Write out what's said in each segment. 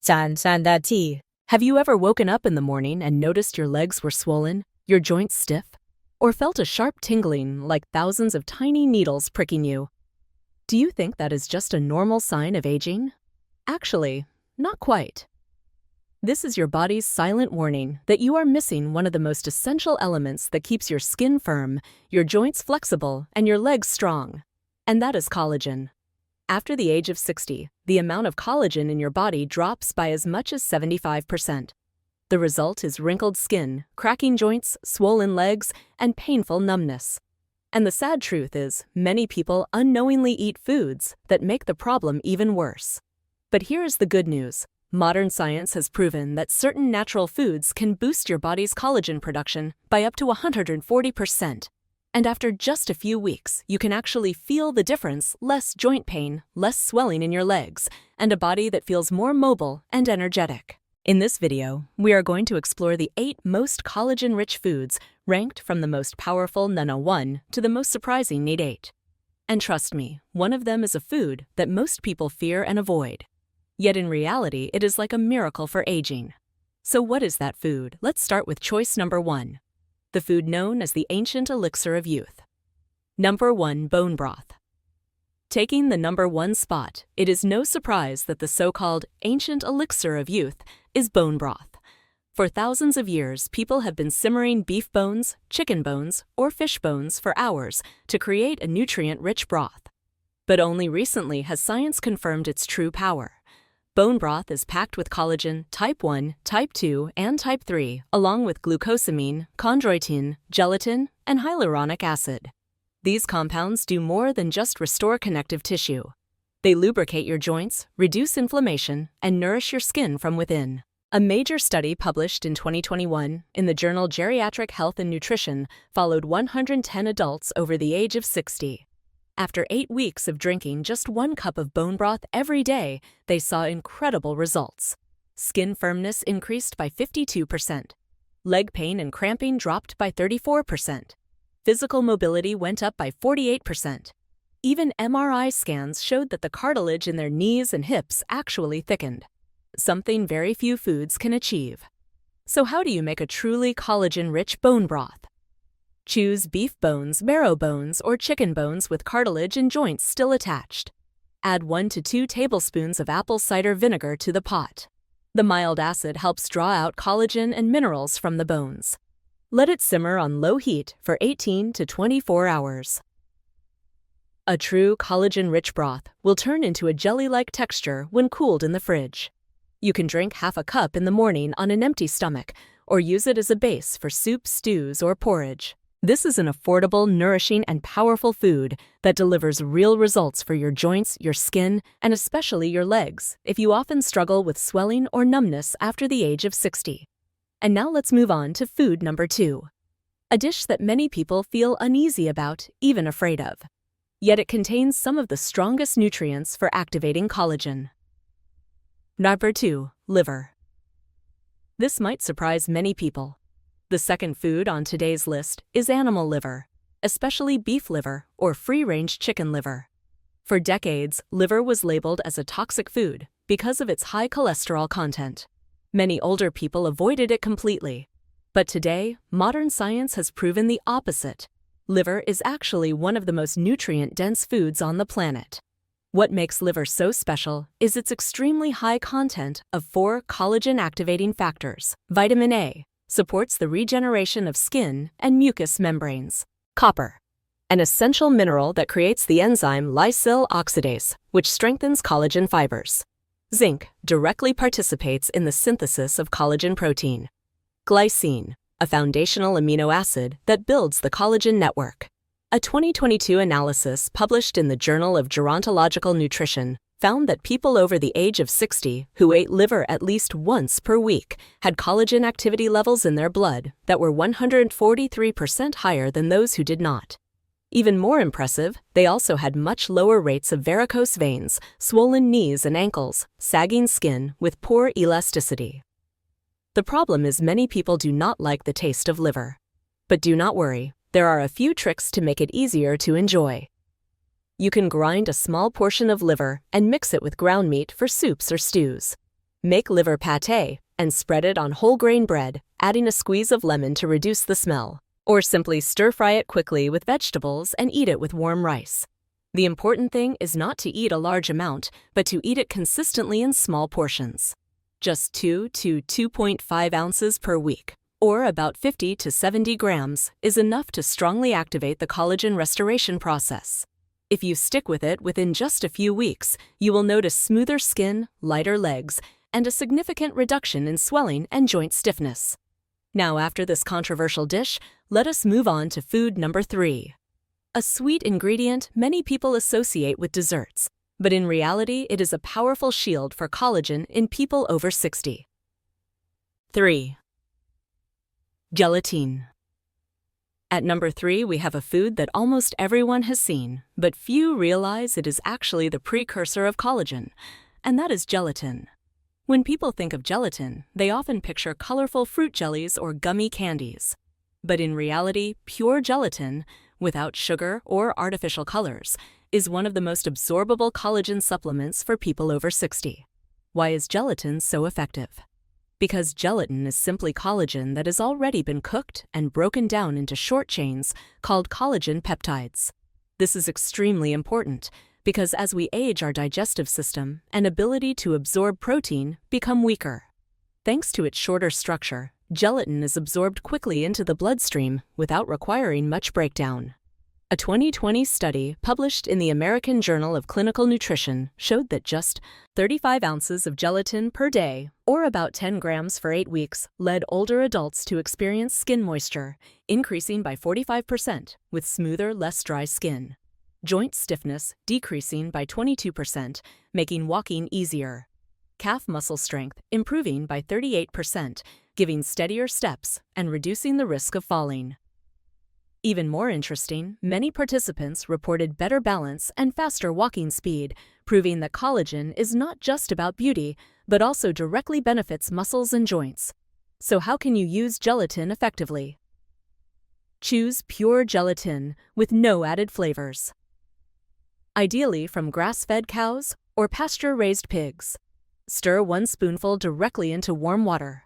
짠 that tea. Have you ever woken up in the morning and noticed your legs were swollen, your joints stiff, or felt a sharp tingling like thousands of tiny needles pricking you? Do you think that is just a normal sign of aging? Actually, not quite. This is your body's silent warning that you are missing one of the most essential elements that keeps your skin firm, your joints flexible, and your legs strong. And that is collagen. After the age of 60, the amount of collagen in your body drops by as much as 75%. The result is wrinkled skin, cracking joints, swollen legs, and painful numbness. And the sad truth is, many people unknowingly eat foods that make the problem even worse. But here is the good news. Modern science has proven that certain natural foods can boost your body's collagen production by up to 140%. And after just a few weeks, you can actually feel the difference: less joint pain, less swelling in your legs, and a body that feels more mobile and energetic. In this video, we are going to explore the 8 most collagen-rich foods ranked from the most powerful NUN01 to the most surprising Need 8. And trust me, one of them is a food that most people fear and avoid. Yet in reality, it is like a miracle for aging. So what is that food? Let's start with choice number 1. The food known as the ancient elixir of youth. Number 1, bone broth. Taking the number 1 spot, it is no surprise that the so-called ancient elixir of youth is bone broth. For thousands of years, people have been simmering beef bones, chicken bones, or fish bones for hours to create a nutrient-rich broth. But only recently has science confirmed its true power. Bone broth is packed with collagen type 1, type 2, and type 3, along with glucosamine, chondroitin, gelatin, and hyaluronic acid. These compounds do more than just restore connective tissue. They lubricate your joints, reduce inflammation, and nourish your skin from within. A major study published in 2021 in the journal Geriatric Health and Nutrition followed 110 adults over the age of 60. After 8 weeks of drinking just 1 cup of bone broth every day, they saw incredible results. Skin firmness increased by 52%. Leg pain and cramping dropped by 34%. Physical mobility went up by 48%. Even MRI scans showed that the cartilage in their knees and hips actually thickened, something very few foods can achieve. So how do you make a truly collagen-rich bone broth? Choose beef bones, marrow bones, or chicken bones with cartilage and joints still attached. Add 1 to 2 tablespoons of apple cider vinegar to the pot. The mild acid helps draw out collagen and minerals from the bones. Let it simmer on low heat for 18 to 24 hours. A true collagen-rich broth will turn into a jelly-like texture when cooled in the fridge. You can drink half a cup in the morning on an empty stomach, or use it as a base for soup, stews, or porridge. This is an affordable, nourishing, and powerful food that delivers real results for your joints, your skin, and especially your legs if you often struggle with swelling or numbness after the age of 60. And now let's move on to food number 2. A dish that many people feel uneasy about, even afraid of. Yet it contains some of the strongest nutrients for activating collagen. Number 2, liver. This might surprise many people. The second food on today's list is animal liver, especially beef liver or free-range chicken liver. For decades, liver was labeled as a toxic food because of its high cholesterol content. Many older people avoided it completely. But today, modern science has proven the opposite. Liver is actually one of the most nutrient-dense foods on the planet. What makes liver so special is its extremely high content of 4 collagen-activating factors. Vitamin A supports the regeneration of skin and mucous membranes. Copper, an essential mineral that creates the enzyme lysyl oxidase, which strengthens collagen fibers. Zinc directly participates in the synthesis of collagen protein. Glycine, a foundational amino acid that builds the collagen network. A 2022 analysis published in the Journal of Gerontological Nutrition found that people over the age of 60 who ate liver at least once per week had collagen activity levels in their blood that were 143% higher than those who did not. Even more impressive, they also had much lower rates of varicose veins, swollen knees and ankles, sagging skin with poor elasticity. The problem is many people do not like the taste of liver. But do not worry, there are a few tricks to make it easier to enjoy. You can grind a small portion of liver and mix it with ground meat for soups or stews. Make liver pâté and spread it on whole grain bread, adding a squeeze of lemon to reduce the smell. Or simply stir-fry it quickly with vegetables and eat it with warm rice. The important thing is not to eat a large amount, but to eat it consistently in small portions. Just 2 to 2.5 ounces per week, or about 50 to 70 grams, is enough to strongly activate the collagen restoration process. If you stick with it within just a few weeks, you will notice smoother skin, lighter legs, and a significant reduction in swelling and joint stiffness. Now, after this controversial dish, let us move on to food number 3. A sweet ingredient many people associate with desserts, but in reality it is a powerful shield for collagen in people over 60. 3. Gelatin. At number 3, we have a food that almost everyone has seen, but few realize it is actually the precursor of collagen, and that is gelatin. When people think of gelatin, they often picture colorful fruit jellies or gummy candies. But in reality, pure gelatin, without sugar or artificial colors, is one of the most absorbable collagen supplements for people over 60. Why is gelatin so effective? Because gelatin is simply collagen that has already been cooked and broken down into short chains called collagen peptides. This is extremely important because as we age, our digestive system and ability to absorb protein become weaker. Thanks to its shorter structure, gelatin is absorbed quickly into the bloodstream without requiring much breakdown. A 2020 study published in the American Journal of Clinical Nutrition showed that just 35 ounces of gelatin per day, or about 10 grams for 8 weeks, led older adults to experience skin moisture, increasing by 45% with smoother, less dry skin. Joint stiffness decreasing by 22%, making walking easier. Calf muscle strength improving by 38%, giving steadier steps and reducing the risk of falling. Even more interesting, many participants reported better balance and faster walking speed, proving that collagen is not just about beauty, but also directly benefits muscles and joints. So how can you use gelatin effectively? Choose pure gelatin with no added flavors. Ideally from grass-fed cows or pasture-raised pigs. Stir 1 spoonful directly into warm water.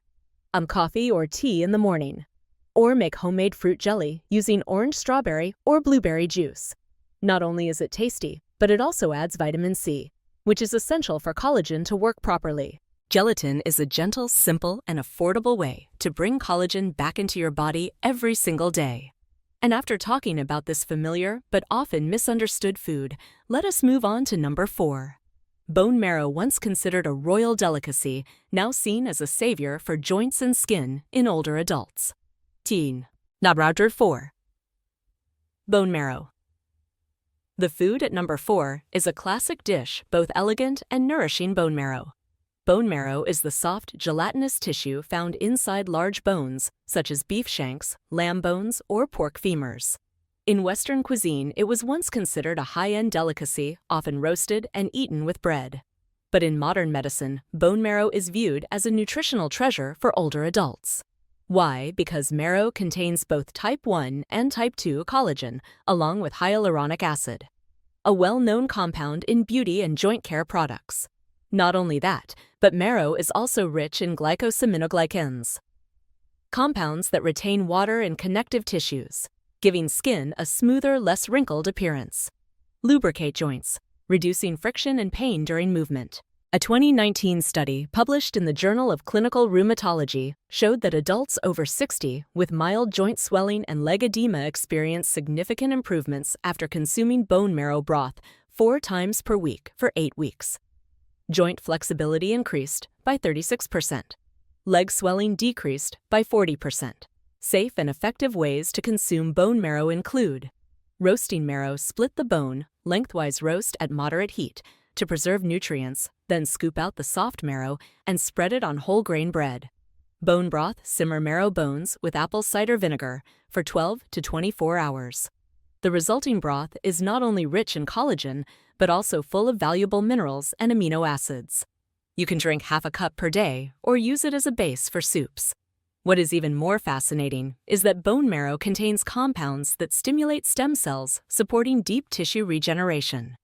Coffee or tea in the morning. Or make homemade fruit jelly using orange strawberry or blueberry juice. Not only is it tasty, but it also adds vitamin C, which is essential for collagen to work properly. Gelatin is a gentle, simple, and affordable way to bring collagen back into your body every single day. And after talking about this familiar but often misunderstood food, let us move on to number 4. Bone marrow, once considered a royal delicacy, now seen as a savior for joints and skin in older adults. Number 4. Bone marrow. The food at number 4 is a classic dish, both elegant and nourishing bone marrow. Bone marrow is the soft, gelatinous tissue found inside large bones, such as beef shanks, lamb bones, or pork femurs. In Western cuisine, it was once considered a high-end delicacy, often roasted and eaten with bread. But in modern medicine, bone marrow is viewed as a nutritional treasure for older adults. Why? Because marrow contains both type 1 and type 2 collagen, along with hyaluronic acid, a well-known compound in beauty and joint care products. Not only that, but marrow is also rich in glycosaminoglycans, compounds that retain water in connective tissues, giving skin a smoother, less wrinkled appearance. Lubricate joints, reducing friction and pain during movement. A 2019 study published in the Journal of Clinical Rheumatology showed that adults over 60 with mild joint swelling and leg edema experienced significant improvements after consuming bone marrow broth 4 times per week for 8 weeks. Joint flexibility increased by 36%. Leg swelling decreased by 40%. Safe and effective ways to consume bone marrow include roasting marrow. Split the bone, lengthwise roast at moderate heat to preserve nutrients, then scoop out the soft marrow and spread it on whole grain bread. Bone broth. Simmer marrow bones with apple cider vinegar for 12 to 24 hours. The resulting broth is not only rich in collagen, but also full of valuable minerals and amino acids. You can drink half a cup per day or use it as a base for soups. What is even more fascinating is that bone marrow contains compounds that stimulate stem cells, supporting deep tissue regeneration,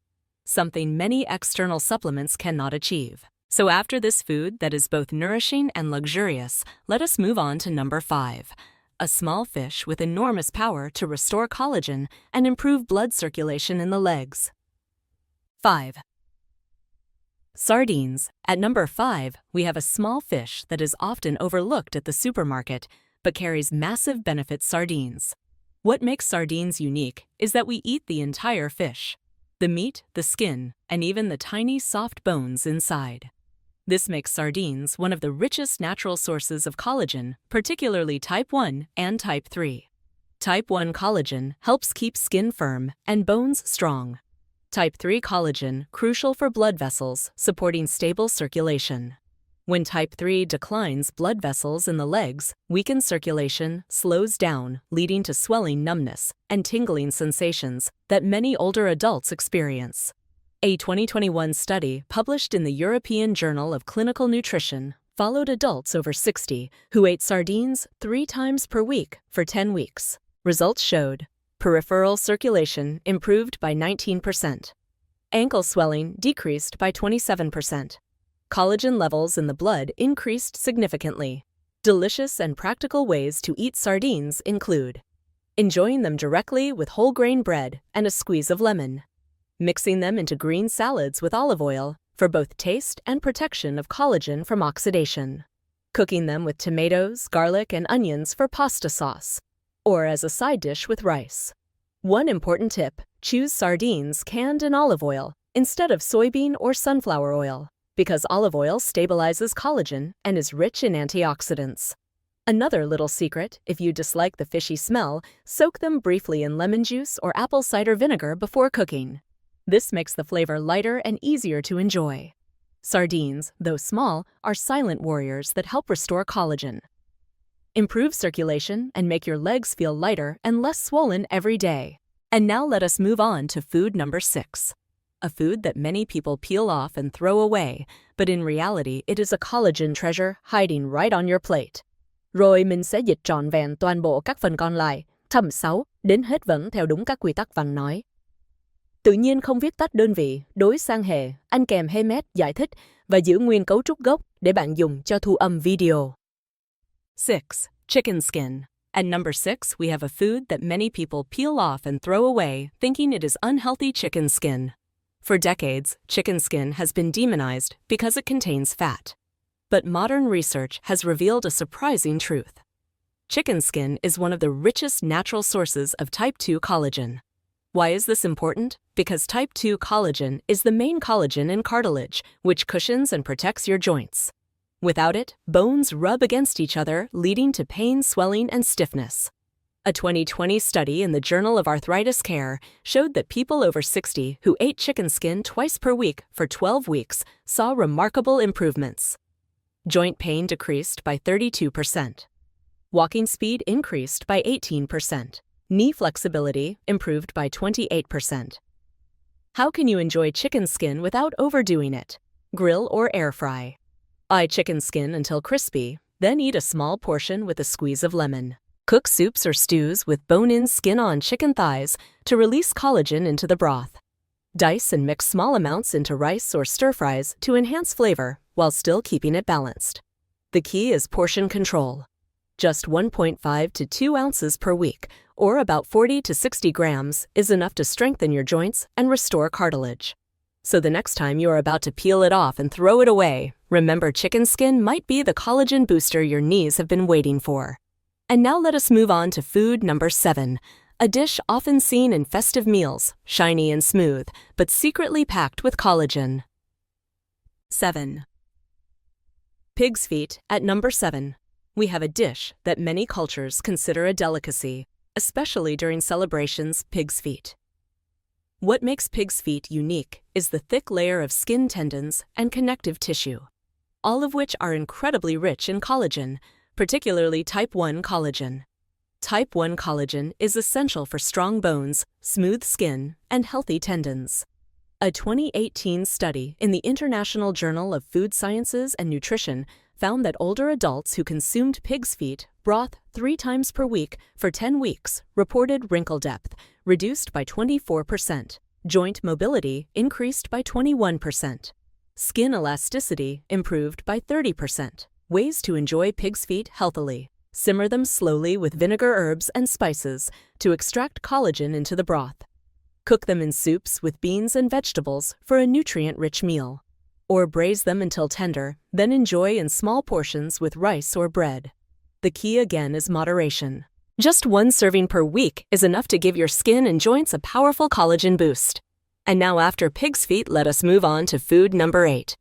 something many external supplements cannot achieve. So after this food that is both nourishing and luxurious, let us move on to number 5. A small fish with enormous power to restore collagen and improve blood circulation in the legs. 5. Sardines. At number 5, we have a small fish that is often overlooked at the supermarket, but carries massive benefits: sardines. What makes sardines unique is that we eat the entire fish: the meat, the skin, and even the tiny soft bones inside. This makes sardines one of the richest natural sources of collagen, particularly type 1 and type 3. Type 1 collagen helps keep skin firm and bones strong. Type 3 collagen, crucial for blood vessels, supporting stable circulation. When type 3 declines, blood vessels in the legs, weakens circulation, slows down, leading to swelling, numbness, and tingling sensations that many older adults experience. A 2021 study published in the European Journal of Clinical Nutrition followed adults over 60 who ate sardines 3 times per week for 10 weeks. Results showed peripheral circulation improved by 19%. Ankle swelling decreased by 27%. Collagen levels in the blood increased significantly. Delicious and practical ways to eat sardines include enjoying them directly with whole grain bread and a squeeze of lemon, mixing them into green salads with olive oil for both taste and protection of collagen from oxidation, cooking them with tomatoes, garlic, and onions for pasta sauce, or as a side dish with rice. One important tip: choose sardines canned in olive oil instead of soybean or sunflower oil, because olive oil stabilizes collagen and is rich in antioxidants. Another little secret: if you dislike the fishy smell, soak them briefly in lemon juice or apple cider vinegar before cooking. This makes the flavor lighter and easier to enjoy. Sardines, though small, are silent warriors that help restore collagen, improve circulation, and make your legs feel lighter and less swollen every day. And now let us move on to food number 6. A food that many people peel off and throw away, but in reality it is a collagen treasure hiding right on your plate. Rồi mình sẽ dịch trọn vẹn toàn bộ các phần còn lại, thẩm 6, đến hết vẫn theo đúng các quy tắc văn nói. Tự nhiên không viết tắt đơn vị, đối sang hệ, ăn kèm Hemet giải thích và giữ nguyên cấu trúc gốc để bạn dùng cho thu âm video. 6. Chicken skin. At number 6, we have a food that many people peel off and throw away, thinking it is unhealthy: chicken skin. For decades, chicken skin has been demonized because it contains fat. But modern research has revealed a surprising truth. Chicken skin is one of the richest natural sources of type 2 collagen. Why is this important? Because type 2 collagen is the main collagen in cartilage, which cushions and protects your joints. Without it, bones rub against each other, leading to pain, swelling, and stiffness. A 2020 study in the Journal of Arthritis Care showed that people over 60 who ate chicken skin twice per week for 12 weeks saw remarkable improvements. Joint pain decreased by 32%. Walking speed increased by 18%. Knee flexibility improved by 28%. How can you enjoy chicken skin without overdoing it? Grill or air fry. Eye chicken skin until crispy, then eat a small portion with a squeeze of lemon. Cook soups or stews with bone-in skin-on chicken thighs to release collagen into the broth. Dice and mix small amounts into rice or stir-fries to enhance flavor while still keeping it balanced. The key is portion control. Just 1.5 to 2 ounces per week, or about 40 to 60 grams, is enough to strengthen your joints and restore cartilage. So the next time you are about to peel it off and throw it away, remember chicken skin might be the collagen booster your knees have been waiting for. And now let us move on to food number 7, a dish often seen in festive meals, shiny and smooth, but secretly packed with collagen. 7. Pig's feet. At number 7, we have a dish that many cultures consider a delicacy, especially during celebrations: pig's feet. What makes pig's feet unique is the thick layer of skin, tendons, and connective tissue, all of which are incredibly rich in collagen, particularly type 1 collagen. Type 1 collagen is essential for strong bones, smooth skin, and healthy tendons. A 2018 study in the International Journal of Food Sciences and Nutrition found that older adults who consumed pig's feet broth 3 times per week for 10 weeks reported wrinkle depth reduced by 24%, joint mobility increased by 21%, Skin elasticity improved by 30%. Ways to enjoy pig's feet healthily. Simmer them slowly with vinegar, herbs, and spices to extract collagen into the broth. Cook them in soups with beans and vegetables for a nutrient-rich meal. Or braise them until tender, then enjoy in small portions with rice or bread. The key again is moderation. Just 1 serving per week is enough to give your skin and joints a powerful collagen boost. And now after pig's feet, let us move on to food number 8.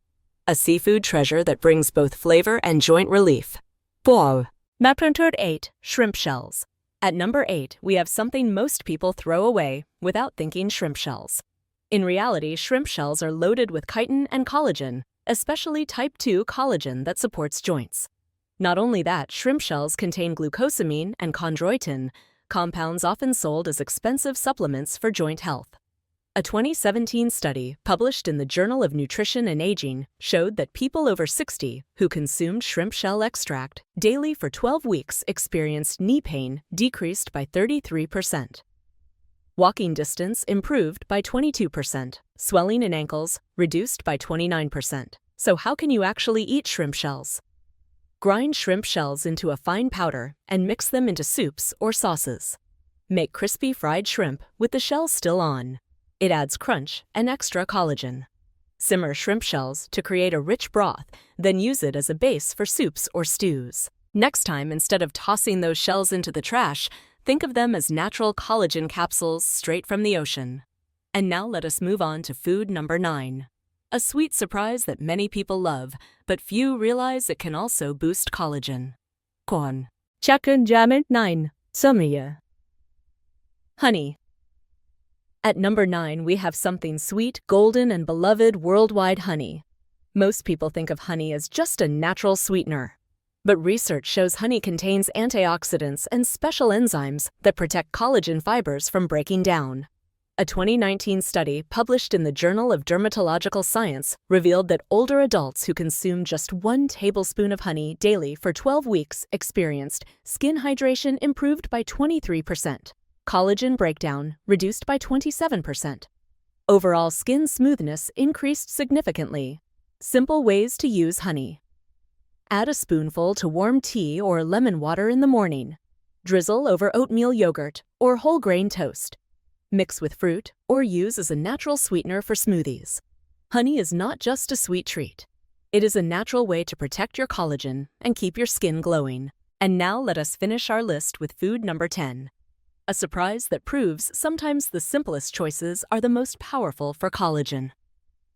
A seafood treasure that brings both flavor and joint relief. Wow! Maprentured 8. Shrimp shells. At number 8, we have something most people throw away without thinking shrimp shells. In reality, shrimp shells are loaded with chitin and collagen, especially type 2 collagen that supports joints. Not only that, shrimp shells contain glucosamine and chondroitin, compounds often sold as expensive supplements for joint health. A 2017 study published in the Journal of Nutrition and Aging showed that people over 60 who consumed shrimp shell extract daily for 12 weeks experienced knee pain decreased by 33%. Walking distance improved by 22%, swelling in ankles reduced by 29%. So how can you actually eat shrimp shells? Grind shrimp shells into a fine powder and mix them into soups or sauces. Make crispy fried shrimp with the shells still on. It adds crunch and extra collagen. Simmer shrimp shells to create a rich broth, then use it as a base for soups or stews. Next time, instead of tossing those shells into the trash, think of them as natural collagen capsules straight from the ocean. And now let us move on to food number 9. A sweet surprise that many people love, but few realize it can also boost collagen. Corn. Chakun Jamin 9. Sumaya. Honey. At number 9, we have something sweet, golden, and beloved worldwide honey. Most people think of honey as just a natural sweetener. But research shows honey contains antioxidants and special enzymes that protect collagen fibers from breaking down. A 2019 study published in the Journal of Dermatological Science revealed that older adults who consumed just 1 tablespoon of honey daily for 12 weeks experienced skin hydration improved by 23%. Collagen breakdown reduced by 27%. Overall skin smoothness increased significantly. Simple ways to use honey. Add a spoonful to warm tea or lemon water in the morning. Drizzle over oatmeal yogurt or whole grain toast. Mix with fruit or use as a natural sweetener for smoothies. Honey is not just a sweet treat. It is a natural way to protect your collagen and keep your skin glowing. And now let us finish our list with food number 10. A surprise that proves sometimes the simplest choices are the most powerful for collagen.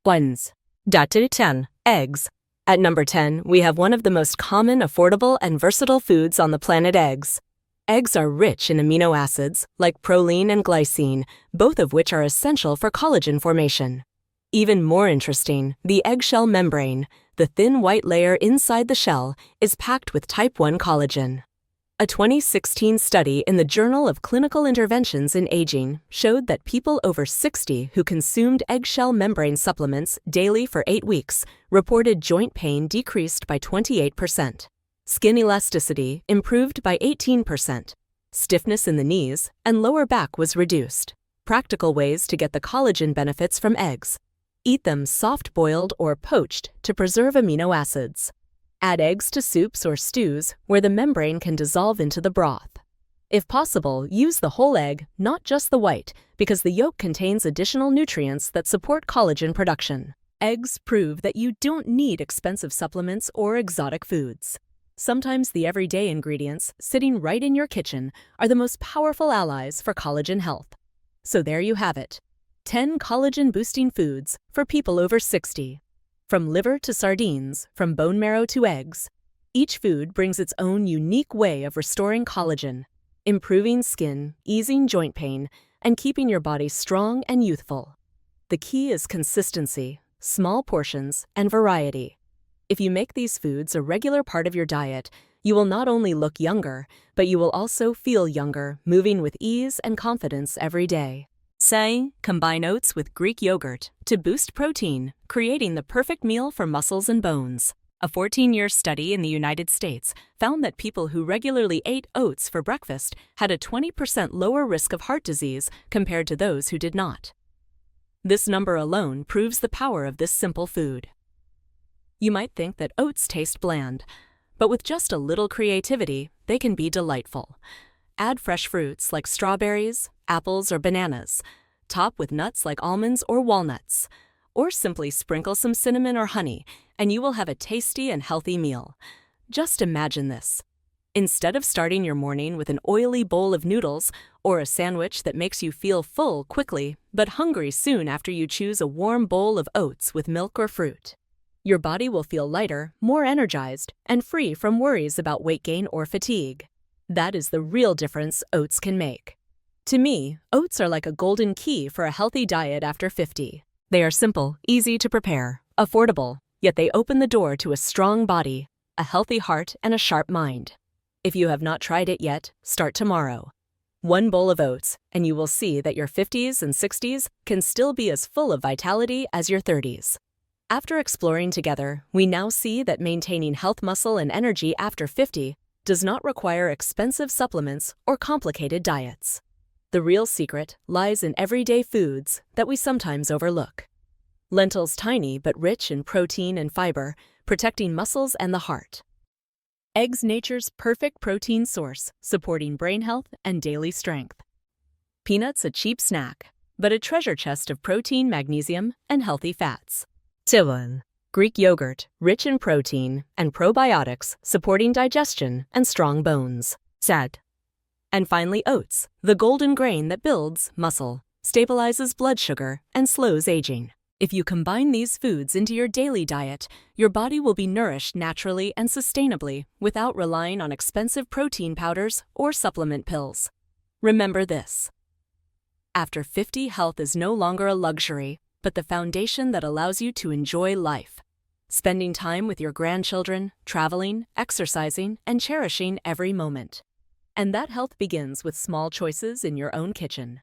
1. 10. Eggs. At number 10, we have one of the most common, affordable, and versatile foods on the planet: eggs. Eggs are rich in amino acids, like proline and glycine, both of which are essential for collagen formation. Even more interesting, the eggshell membrane, the thin white layer inside the shell, is packed with type 1 collagen. A 2016 study in the Journal of Clinical Interventions in Aging showed that people over 60 who consumed eggshell membrane supplements daily for 8 weeks reported joint pain decreased by 28%. Skin elasticity improved by 18%. Stiffness in the knees and lower back was reduced. Practical ways to get the collagen benefits from eggs. Eat them soft-boiled or poached to preserve amino acids. Add eggs to soups or stews where the membrane can dissolve into the broth. If possible, use the whole egg, not just the white, because the yolk contains additional nutrients that support collagen production. Eggs prove that you don't need expensive supplements or exotic foods. Sometimes the everyday ingredients sitting right in your kitchen are the most powerful allies for collagen health. So there you have it. 10 collagen-boosting foods for people over 60. From liver to sardines, from bone marrow to eggs, each food brings its own unique way of restoring collagen, improving skin, easing joint pain, and keeping your body strong and youthful. The key is consistency, small portions, and variety. If you make these foods a regular part of your diet, you will not only look younger, but you will also feel younger, moving with ease and confidence every day. Say, combine oats with Greek yogurt to boost protein, creating the perfect meal for muscles and bones. A 14-year study in the United States found that people who regularly ate oats for breakfast had a 20% lower risk of heart disease compared to those who did not. This number alone proves the power of this simple food. You might think that oats taste bland, but with just a little creativity, they can be delightful. Add fresh fruits like strawberries, apples, or bananas. Top with nuts like almonds or walnuts. Or simply sprinkle some cinnamon or honey, and you will have a tasty and healthy meal. Just imagine this. Instead of starting your morning with an oily bowl of noodles or a sandwich that makes you feel full quickly but hungry soon after you choose a warm bowl of oats with milk or fruit, your body will feel lighter, more energized, and free from worries about weight gain or fatigue. That is the real difference oats can make. To me, oats are like a golden key for a healthy diet after 50. They are simple, easy to prepare, affordable, yet they open the door to a strong body, a healthy heart, and a sharp mind. If you have not tried it yet, start tomorrow. One bowl of oats, and you will see that your 50s and 60s can still be as full of vitality as your 30s. After exploring together, we now see that maintaining health, muscle, and energy after 50 does not require expensive supplements or complicated diets. The real secret lies in everyday foods that we sometimes overlook. Lentils, tiny but rich in protein and fiber, protecting muscles and the heart. Eggs, nature's perfect protein source, supporting brain health and daily strength. Peanuts, a cheap snack, but a treasure chest of protein, magnesium, and healthy fats. Sharpen, Greek yogurt, rich in protein and probiotics, supporting digestion and strong bones. Sad. And finally, oats, the golden grain that builds muscle, stabilizes blood sugar, and slows aging. If you combine these foods into your daily diet, your body will be nourished naturally and sustainably without relying on expensive protein powders or supplement pills. Remember this. After 50, health is no longer a luxury, but the foundation that allows you to enjoy life. Spending time with your grandchildren, traveling, exercising, and cherishing every moment. And that health begins with small choices in your own kitchen.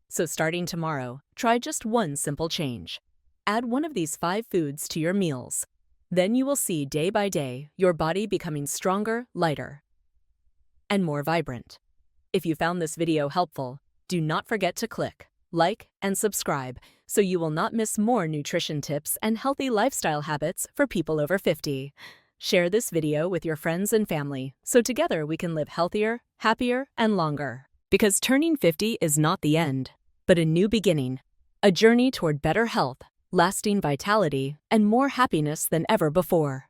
So starting tomorrow, try just one simple change. Add one of these 5 foods to your meals. Then you will see day by day your body becoming stronger, lighter, and more vibrant. If you found this video helpful, do not forget to click like and subscribe so you will not miss more nutrition tips and healthy lifestyle habits for people over 50. Share this video with your friends and family so together we can live healthier, happier, and longer. Because turning 50 is not the end, but a new beginning, a journey toward better health, lasting vitality, and more happiness than ever before.